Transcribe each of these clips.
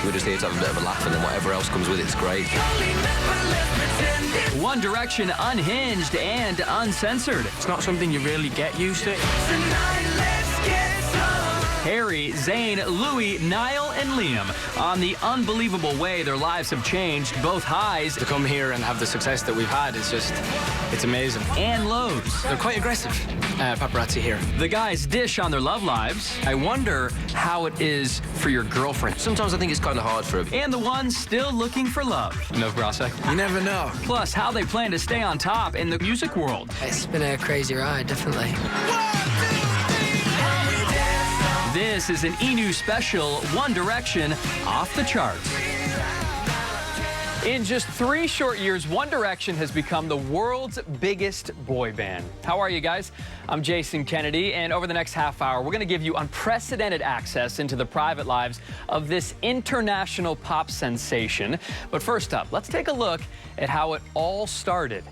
We're just here to have a bit of a laugh, and then whatever else comes with it's great. One Direction unhinged and uncensored. It's not something you really get used to. Harry, Zayn, Louis, Niall, and Liam on the unbelievable way their lives have changed, both highs To come here and have the success that we've had is just, it's amazing. and lows. They're quite aggressive, paparazzi here. The guys dish on their love lives. I wonder how it is for your girlfriend. Sometimes I think it's kind of hard for him. And the ones still looking for love. No grass. You never know. Plus, how they plan to stay on top in the music world. It's been a crazy ride, definitely. This is an E! News special, One Direction off the charts. In just 3 short years, One Direction has become the world's biggest boy band. How are you guys? I'm Jason Kennedy, and over the next half hour, we're going to give you unprecedented access into the private lives of this international pop sensation. But first up, let's take a look at how it all started.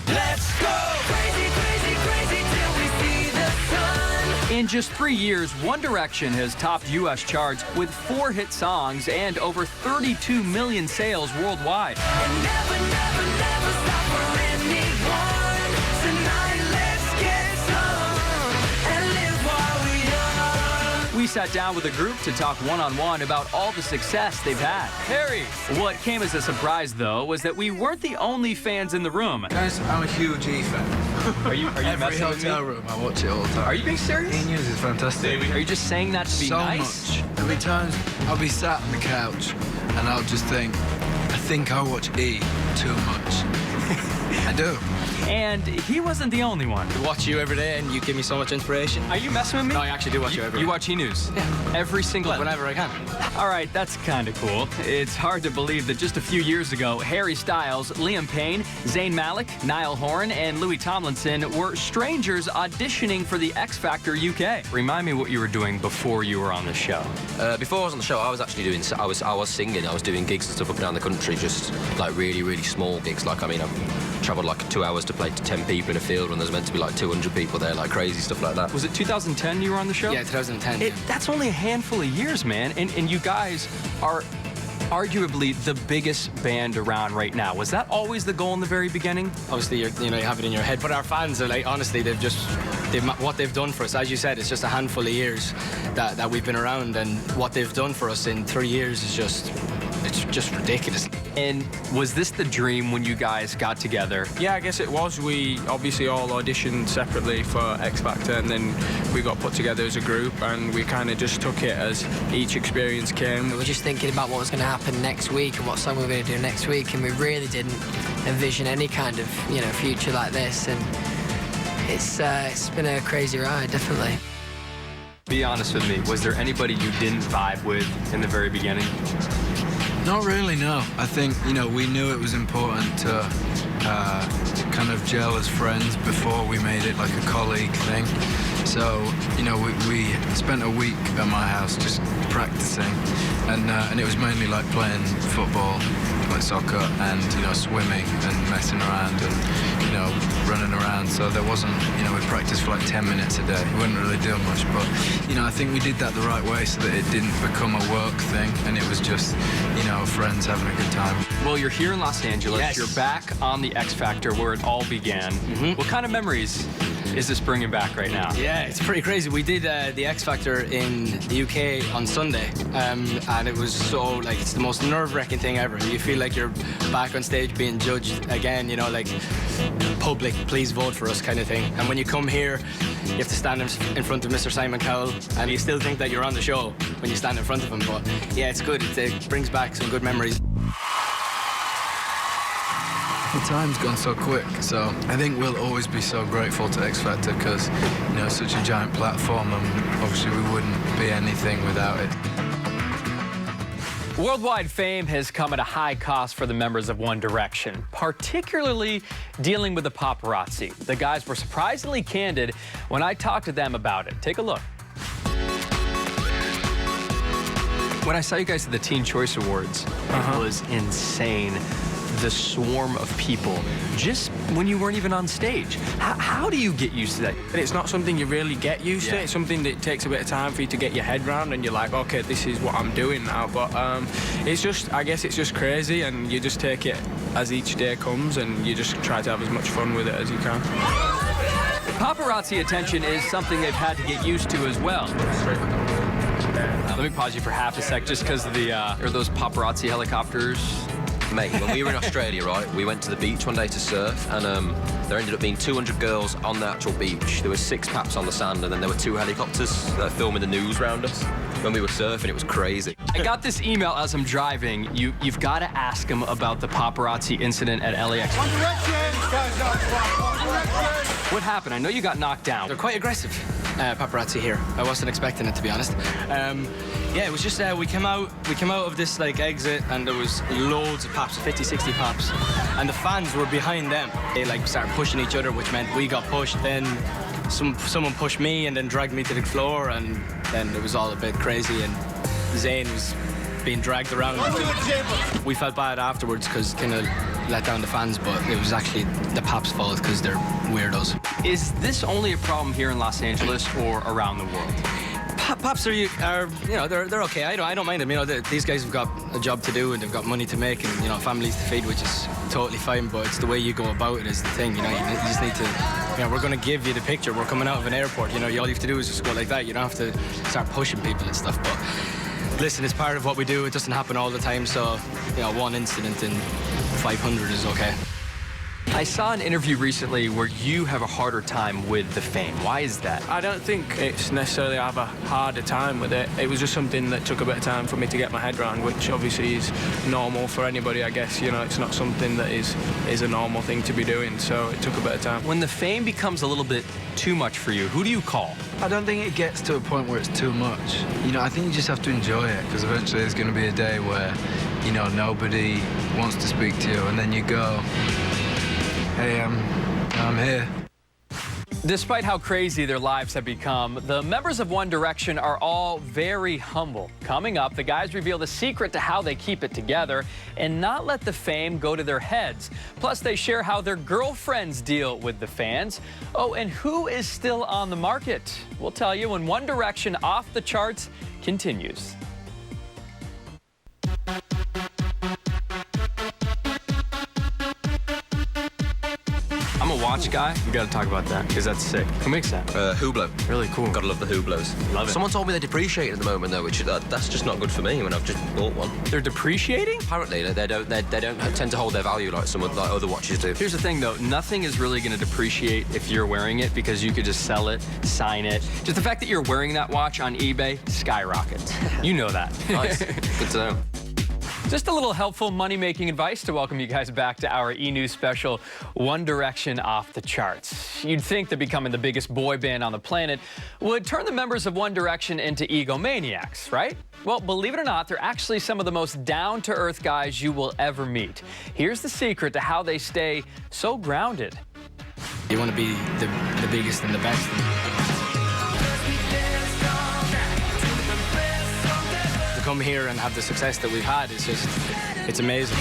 Let's go! Crazy, crazy, crazy till we see the sun. In just 3 years, One Direction has topped U.S. charts with 4 hit songs and over 32 million sales worldwide. And never, never, never stop for anyone. Tonight, let's get some and live while we young. We sat down with a group to talk one-on-one about all the success they've had. Harry! What came as a surprise, though, was that we weren't the only fans in the room. Guys, I'm a huge E fan. Are you Every messing with me? hotel room, I watch it all the time. Are you being serious? E! News is fantastic. Are you just saying that to be So nice? much. There'll be times I'll be sat on the couch and I'll just think, I think I watch E! too much. I do. And he wasn't the only one. I watch you every day and you give me so much inspiration. Are you messing with me? No, I actually do watch you every day. You watch E! News? Yeah. Every single day? Whenever I can. All right, that's kind of cool. It's hard to believe that just a few years ago, Harry Styles, Liam Payne, Zayn Malik, Niall Horan, and Louis Tomlinson were strangers auditioning for the X Factor UK. Remind me what you were doing before you were on the show. Before I was on the show, I was actually doing, I was singing, I was doing gigs and stuff up and down the country, just like really, really small gigs. Like, I mean, I've traveled like 2 hours to play to 10 people in a field when there's meant to be like 200 people there, like crazy stuff like that. Was it 2010 you were on the show? Yeah, 2010. That's only a handful of years, man. And you guys are arguably the biggest band around right now. Was that always the goal in the very beginning? Obviously, you have it in your head. But our fans are like, honestly, what they've done for us, as you said, it's just a handful of years that we've been around, and what they've done for us in 3 years is just ridiculous. And was this the dream when you guys got together? Yeah, I guess it was. We obviously all auditioned separately for X Factor, and then we got put together as a group, and we kind of just took it as each experience came. We were just thinking about what was going to happen next week and what song we were going to do next week, and we really didn't envision any kind of, future like this. And it's been a crazy ride, definitely. Be honest with me, was there anybody you didn't vibe with in the very beginning? Not really, no. I think, we knew it was important to kind of gel as friends before we made it like a colleague thing. So, we spent a week at my house just practicing, and it was mainly like playing football, like soccer, and, swimming and messing around and, running around. So there wasn't, we practiced for like 10 minutes a day. We wouldn't really do much, but, I think we did that the right way so that it didn't become a work thing, and it was just, friends having a good time. Well, you're here in Los Angeles. Yes. You're back on the X Factor where it all began. What kind of memories is this bringing back right now? Yeah, it's pretty crazy. We did the X Factor in the UK on Sunday, and it was so, it's the most nerve-wracking thing ever. You feel like you're back on stage being judged again, public, please vote for us kind of thing. And when you come here, you have to stand in front of Mr. Simon Cowell, and you still think that you're on the show when you stand in front of him. But yeah, it's good. It brings back some good memories. The time's gone so quick, so I think we'll always be so grateful to X Factor because, it's such a giant platform, and obviously we wouldn't be anything without it. Worldwide fame has come at a high cost for the members of One Direction, particularly dealing with the paparazzi. The guys were surprisingly candid when I talked to them about it. Take a look. When I saw you guys at the Teen Choice Awards, it was insane. the swarm of people just when you weren't even on stage. How do you get used to that? It's not something you really get used to. It's something that takes a bit of time for you to get your head around, and you're like, okay, this is what I'm doing now. But it's just, I guess it's just crazy, and you just take it as each day comes, and you just try to have as much fun with it as you can. Paparazzi attention is something they've had to get used to as well. Let me pause you for half a sec, just because of the are those paparazzi helicopters? Mate, when we were in Australia, right, we went to the beach one day to surf, and there ended up being 200 girls on the actual beach. There were 6 paps on the sand, and then there were 2 helicopters filming the news around us. When we were surfing, it was crazy. I got this email as I'm driving. You've got to ask him about the paparazzi incident at LAX. What happened? I know you got knocked down. They're quite aggressive, paparazzi here. I wasn't expecting it, to be honest. Yeah, it was just we came out of this like exit, and there was loads of paps, 50, 60 paps, and the fans were behind them. They like started pushing each other, which meant we got pushed. Then someone pushed me and then dragged me to the floor, and then it was all a bit crazy, and Zayn was being dragged around. We felt bad afterwards because kind of let down the fans, but it was actually the paps' fault because they're weirdos. Is this only a problem here in Los Angeles or around the world? Paps are you know, they're okay. I don't mind them. You know, these guys have got a job to do, and they've got money to make, and you know, families to feed, which is totally fine. But it's the way you go about it is the thing. You know, you just need to. You know, we're going to give you the picture. We're coming out of an airport. You know, all you have to do is just go like that. You don't have to start pushing people and stuff. But listen, it's part of what we do. It doesn't happen all the time. So, you know, one incident in 500 is okay. I saw an interview recently where you have a harder time with the fame. Why is that? I don't think it's necessarily I have a harder time with it. It was just something that took a bit of time for me to get my head around, which obviously is normal for anybody, I guess. You know, it's not something that is a normal thing to be doing, so it took a bit of time. When the fame becomes a little bit too much for you, who do you call? I don't think it gets to a point where it's too much. You know, I think you just have to enjoy it, because eventually there's going to be a day where, you know, nobody wants to speak to you, and then you go, hey, I'm here. Despite how crazy their lives have become, the members of One Direction are all very humble. Coming up, the guys reveal the secret to how they keep it together and not let the fame go to their heads. Plus, they share how their girlfriends deal with the fans. Oh, and who is still on the market? We'll tell you when One Direction Off the Charts continues. I'm a watch guy. We gotta talk about that, because that's sick. Who makes that? Hublot. Really cool. Gotta love the Hublots. Love it. Someone told me they depreciate at the moment, though, which that's just not good for me when I've just bought one. They're depreciating? Apparently, they don't tend to hold their value like some of like other watches do. Here's the thing, though. Nothing is really going to depreciate if you're wearing it, because you could just sell it, sign it. Just the fact that you're wearing that watch on eBay skyrockets. You know that. Nice. Good to know. Just a little helpful money-making advice to welcome you guys back to our E! News special, One Direction Off the Charts. You'd think that becoming the biggest boy band on the planet would turn the members of One Direction into egomaniacs, right? Well, believe it or not, they're actually some of the most down-to-earth guys you will ever meet. Here's the secret to how they stay so grounded. You want to be the biggest and the best. To come here and have the success that we've had, it's amazing.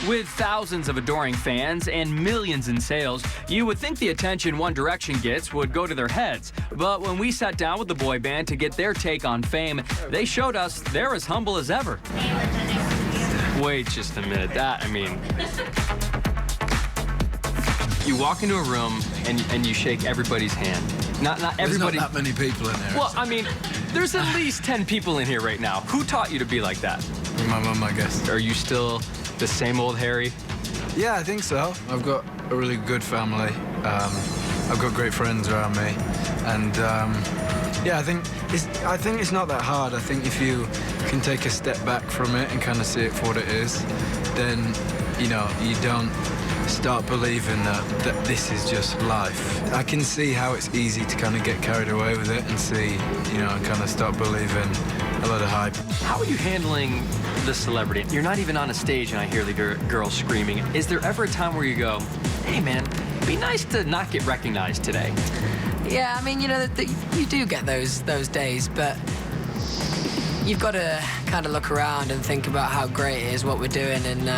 With thousands of adoring fans and millions in sales, you would think the attention One Direction gets would go to their heads. But when we sat down with the boy band to get their take on fame, they showed us they're as humble as ever. Wait just a minute. You walk into a room and you shake everybody's hand. Not everybody. There's not that many people in there. Well, there's at least 10 people in here right now. Who taught you to be like that? My mum, I guess. Are you still the same old Harry? Yeah, I think so. I've got a really good family. I've got great friends around me, and yeah, I think it's not that hard. I think if you can take a step back from it and kind of see it for what it is, then you know you don't start believing that this is just life. I can see how it's easy to kind of get carried away with it and see, you know, kind of start believing a lot of hype. How are you handling the celebrity? You're not even on a stage and I hear the girl screaming. Is there ever a time where you go, hey man, it'd be nice to not get recognized today? Yeah, you know, you do get those days, but you've got to kind of look around and think about how great it is what we're doing, and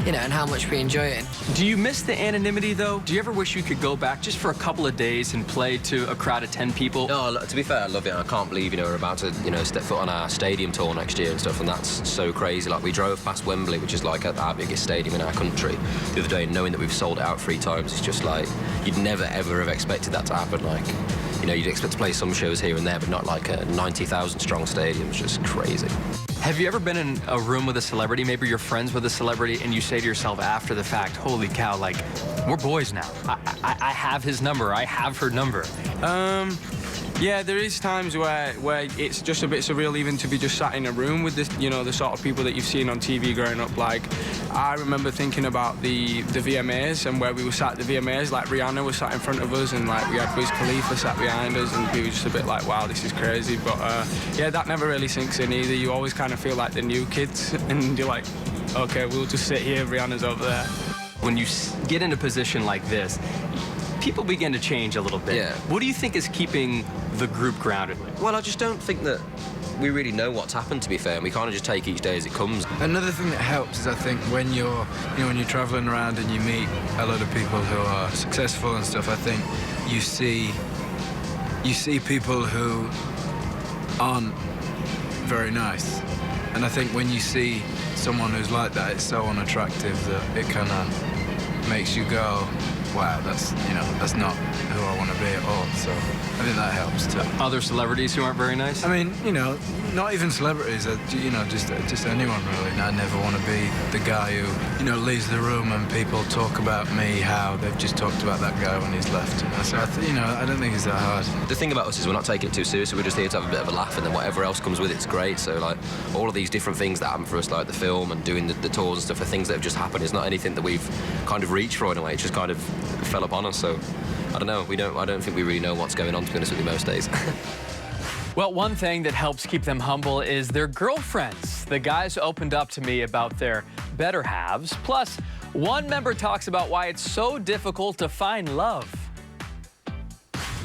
you know, and how much we enjoy it. Do you miss the anonymity, though? Do you ever wish you could go back just for a couple of days and play to a crowd of 10 people? No, to be fair, I love it. I can't believe, we're about to, step foot on our stadium tour next year and stuff, and that's so crazy. Like, we drove past Wembley, which is like our biggest stadium in our country, the other day, knowing that we've sold it out 3 times. It's just like, you'd never, ever have expected that to happen. Like, you'd expect to play some shows here and there, but not like a 90,000 strong stadium. It's just crazy. Have you ever been in a room with a celebrity, maybe you're friends with a celebrity, and you say to yourself after the fact, holy cow, like, we're boys now. I have his number, I have her number. Yeah, there is times where it's just a bit surreal even to be just sat in a room with this, the sort of people that you've seen on TV growing up. Like, I remember thinking about the VMAs and where we were sat at the VMAs, like Rihanna was sat in front of us and like we had Wiz Khalifa sat behind us, and we were just a bit like, wow, this is crazy. But yeah, that never really sinks in either. You always kind of feel like the new kids and you're like, okay, we'll just sit here, Rihanna's over there. When you get in a position like this, people begin to change a little bit. Yeah. What do you think is keeping the group grounded? Well, I just don't think that we really know what's happened, to be fair, and we kind of just take each day as it comes. Another thing that helps is, I think, when you're traveling around and you meet a lot of people who are successful and stuff, I think you see people who aren't very nice. And I think when you see someone who's like that, it's so unattractive that it kind of makes you go, wow, that's not who I want to be at all. So I think that helps too. Other celebrities who aren't very nice? I mean, not even celebrities, just anyone really. I never want to be the guy who, leaves the room and people talk about me, how they've just talked about that guy when he's left. So I don't think it's that hard. The thing about us is we're not taking it too seriously. We're just here to have a bit of a laugh, and then whatever else comes with it's great. So like all of these different things that happen for us, like the film and doing the tours and stuff, are things that have just happened. It's not anything that we've kind of reached for in a way. It just kind of fell upon us. So I don't know. I don't think we really know what's going on, to be honest with you, most days. Well, one thing that helps keep them humble is their girlfriends. The guys opened up to me about their better halves. Plus, one member talks about why it's so difficult to find love.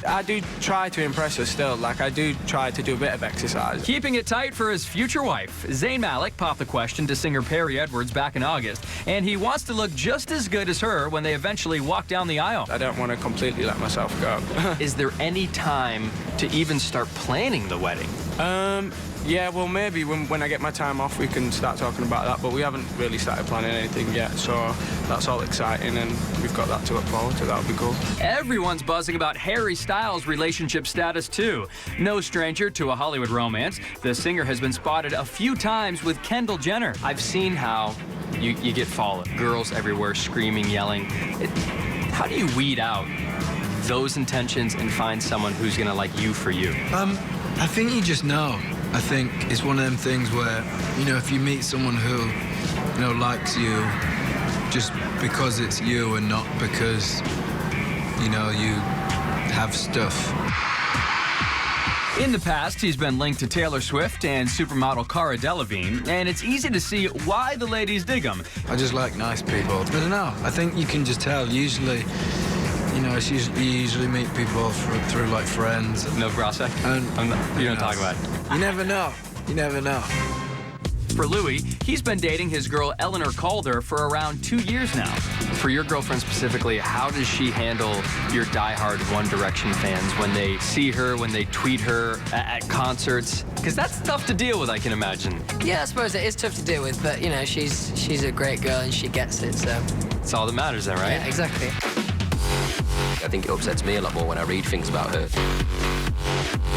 I do try to impress her still. Like, I do try to do a bit of exercise. Keeping it tight for his future wife. Zayn Malik popped the question to singer Perry Edwards back in August, and he wants to look just as good as her when they eventually walk down the aisle. I don't want to completely let myself go. Is there any time to even start planning the wedding? Yeah, well, maybe when I get my time off, we can start talking about that, but we haven't really started planning anything yet, so that's all exciting, and we've got that to look forward to. That would be cool. Everyone's buzzing about Harry Styles' relationship status, too. No stranger to a Hollywood romance, the singer has been spotted a few times with Kendall Jenner. I've seen how you get followed. Girls everywhere screaming, yelling. How do you weed out those intentions and find someone who's gonna like you for you? I think you just know. I think it's one of them things where, if you meet someone who, likes you just because it's you and not because, you have stuff. In the past, he's been linked to Taylor Swift and supermodel Cara Delevingne, and it's easy to see why the ladies dig him. I just like nice people. I don't know. I think you can just tell. Usually, you usually meet people through like friends. No Brasek? You don't talk about it. You never know. You never know. For Louis, he's been dating his girl Eleanor Calder for around 2 years now. For your girlfriend specifically, how does she handle your diehard One Direction fans when they see her, when they tweet her at concerts? Because that's tough to deal with, I can imagine. Yeah, I suppose it is tough to deal with, but she's a great girl and she gets it, so. That's all that matters then, right? Yeah, exactly. I think it upsets me a lot more when I read things about her.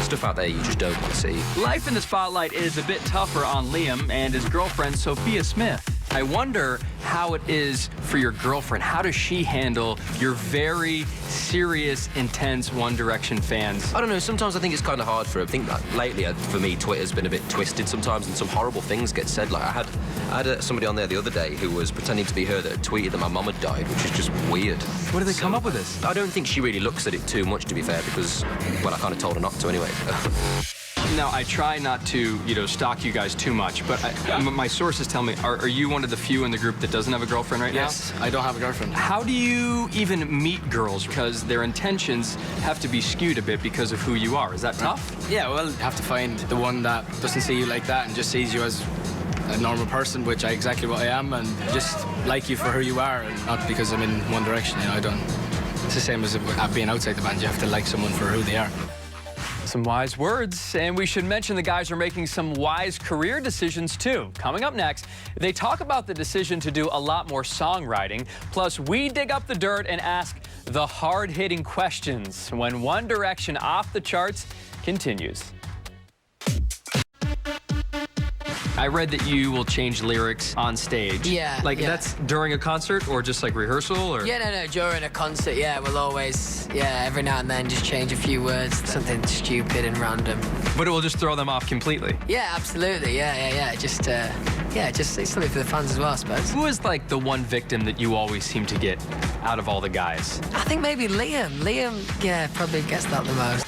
Stuff out there you just don't want to see. Life in the spotlight is a bit tougher on Liam and his girlfriend, Sophia Smith. I wonder how it is for your girlfriend. How does she handle your very serious, intense One Direction fans? I don't know, sometimes I think it's kind of hard for her. I think that lately, for me, Twitter's been a bit twisted sometimes, and some horrible things get said. Like, I had somebody on there the other day who was pretending to be her that had tweeted that my mum had died, which is just weird. Where did they come up with this? I don't think she really looks at it too much, to be fair, because, well, I kind of told her not to anyway. Now, I try not to, stalk you guys too much, but my sources tell me, are you one of the few in the group that doesn't have a girlfriend right now? Yes, I don't have a girlfriend. How do you even meet girls? Because their intentions have to be skewed a bit because of who you are. Is that tough? Yeah, well, you have to find the one that doesn't see you like that and just sees you as a normal person, which I exactly what I am, and just like you for who you are, and not because I'm in One Direction. I don't. It's the same as being outside the band. You have to like someone for who they are. Some wise words, and we should mention the guys are making some wise career decisions too. Coming up next, they talk about the decision to do a lot more songwriting, plus we dig up the dirt and ask the hard-hitting questions when One Direction Off the Charts continues. I read that you will change lyrics on stage. Yeah. That's during a concert or just like rehearsal or? Yeah, no, during a concert, we'll always, every now and then just change a few words, something stupid and random. But it will just throw them off completely. Yeah, absolutely, just it's something for the fans as well, I suppose. Who is like the one victim that you always seem to get out of all the guys? I think maybe Liam. Liam, probably gets that the most.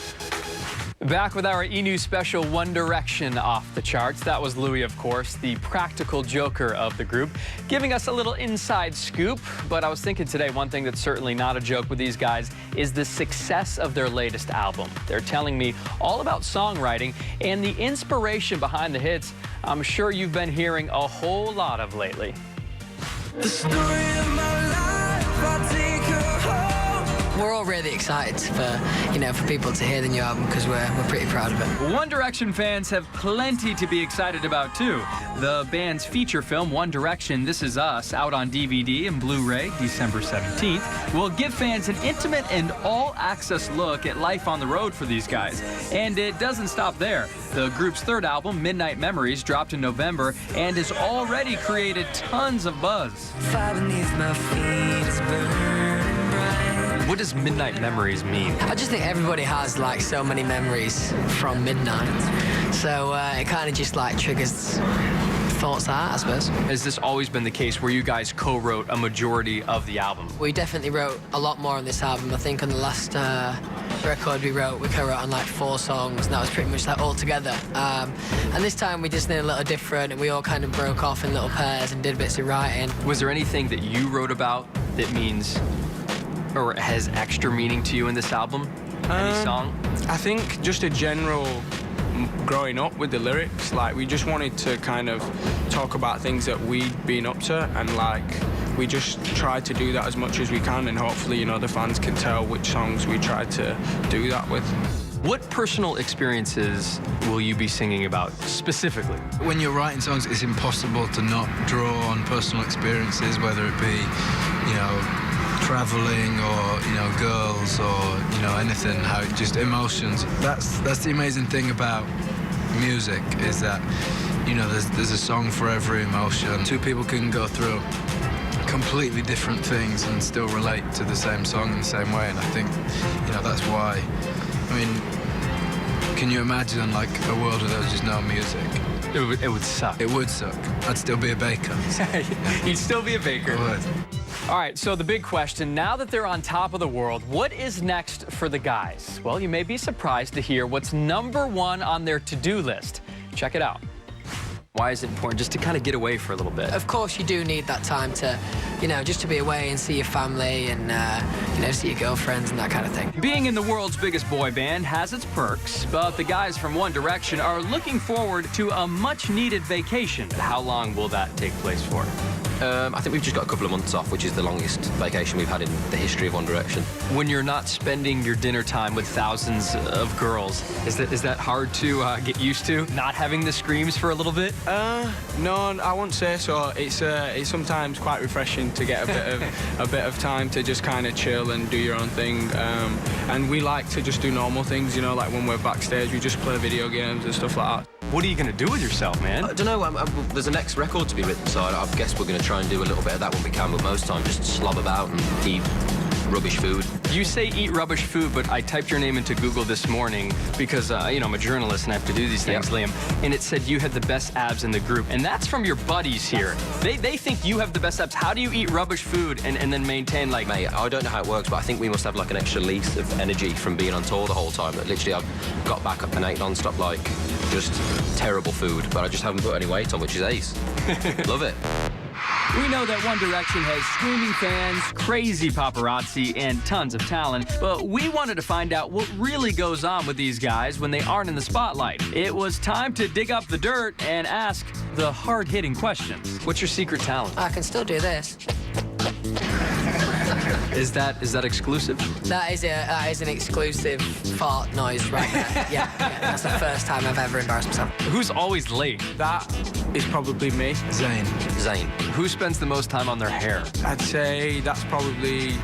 Back with our E-News special, One Direction Off the Charts. That was Louis, of course, the practical joker of the group, giving us a little inside scoop. But I was thinking today, one thing that's certainly not a joke with these guys is the success of their latest album. They're telling me all about songwriting and the inspiration behind the hits I'm sure you've been hearing a whole lot of lately. The story of my life, I take her home. We're all really excited for people to hear the new album because we're pretty proud of it. One Direction fans have plenty to be excited about too. The band's feature film, One Direction, This Is Us, out on DVD and Blu-ray December 17th, will give fans an intimate and all-access look at life on the road for these guys. And it doesn't stop there. The group's third album, Midnight Memories, dropped in November and has already created tons of buzz. Fire beneath my feet is burning bright. What does Midnight Memories mean? I just think everybody has like so many memories from midnight, so it kind of just like triggers thoughts out, I suppose. Has this always been the case where you guys co-wrote a majority of the album? We definitely wrote a lot more on this album. I think on the last record we co-wrote on like 4 songs, and that was pretty much like all together. And this time we just did a little different, and we all kind of broke off in little pairs and did bits of writing. Was there anything that you wrote about that means or has extra meaning to you in this album? Any song? I think just a general growing up with the lyrics, like we just wanted to kind of talk about things that we'd been up to, and like we just tried to do that as much as we can, and hopefully the fans can tell which songs we tried to do that with. What personal experiences will you be singing about specifically? When you're writing songs, it's impossible to not draw on personal experiences, whether it be, traveling or, girls or, anything, just emotions. That's the amazing thing about music, is that, there's a song for every emotion. 2 people can go through completely different things and still relate to the same song in the same way, and I think, that's why. Can you imagine like a world where there was just no music? It would suck. It would suck. I'd still be a baker. You'd still be a baker. I would. All right, so the big question, now that they're on top of the world, what is next for the guys? Well, you may be surprised to hear what's #1 on their to-do list. Check it out. Why is it important just to kind of get away for a little bit? Of course you do need that time to, just to be away and see your family and, see your girlfriends and that kind of thing. Being in the world's biggest boy band has its perks, but the guys from One Direction are looking forward to a much-needed vacation. How long will that take place for? I think we've just got a couple of months off, which is the longest vacation we've had in the history of One Direction. When you're not spending your dinner time with thousands of girls, is that hard to get used to? Not having the screams for a little bit? No, I won't say so. It's sometimes quite refreshing to get a bit of time to just kind of chill and do your own thing. And we like to just do normal things, like when we're backstage, we just play video games and stuff like that. What are you going to do with yourself, man? I don't know. There's a next record to be written, so I guess we're going to try and do a little bit of that when we can, but most time just slob about and eat rubbish food. You say eat rubbish food, but I typed your name into Google this morning because, you know, I'm a journalist and I have to do these things, Liam. And it said you had the best abs in the group. And that's from your buddies here. They think you have the best abs. How do you eat rubbish food and then maintain, like... Mate, I don't know how it works, but I think we must have like an extra lease of energy from being on tour the whole time. That literally, I've got back up and ate non-stop, like, just terrible food, but I just haven't put any weight on, which is ace. Love it. We know that One Direction has screaming fans, crazy paparazzi, and tons of talent, but we wanted to find out what really goes on with these guys when they aren't in the spotlight. It was time to dig up the dirt and ask the hard-hitting questions. What's your secret talent? I can still do this. Is that exclusive? That is an exclusive fart noise right there. Yeah, that's the first time I've ever embarrassed myself. Who's always late? That is probably me. Zayn. Zayn. Who spends the most time on their hair? I'd say that's probably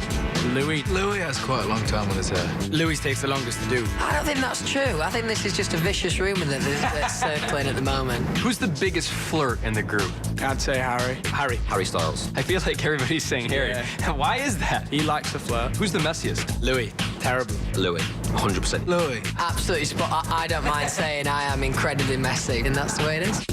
Louis. Louis has quite a long time on his hair. Louis takes the longest to do. I don't think that's true. I think this is just a vicious rumour that's circling at the moment. Who's the biggest flirt in the group? I'd say Harry. Harry Styles. I feel like everybody's saying Harry. Yeah. Why is that? He likes to flirt. Who's the messiest? Louis, terrible. Louis. 100%. Louis. Absolutely spot. I don't mind saying I am incredibly messy, and that's the way it is.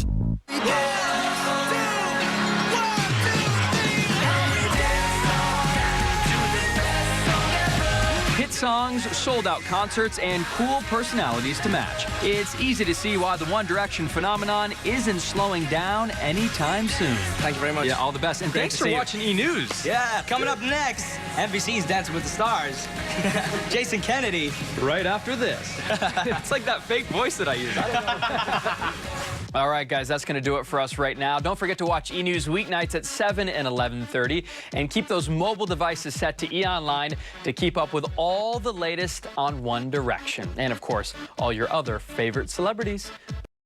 Hit songs, sold-out concerts, and cool personalities to match. It's easy to see why the One Direction phenomenon isn't slowing down anytime soon. Thank you very much. Yeah, all the best. And Great thanks to for see you. watching E! News. Yeah, coming up next, NBC's Dancing with the Stars. Jason Kennedy. Right after this. It's like that fake voice that I use. I don't know. All right, guys, that's going to do it for us right now. Don't forget to watch E! News weeknights at 7 and 11:30. And keep those mobile devices set to E! Online to keep up with all the latest on One Direction. And, of course, all your other favorite celebrities.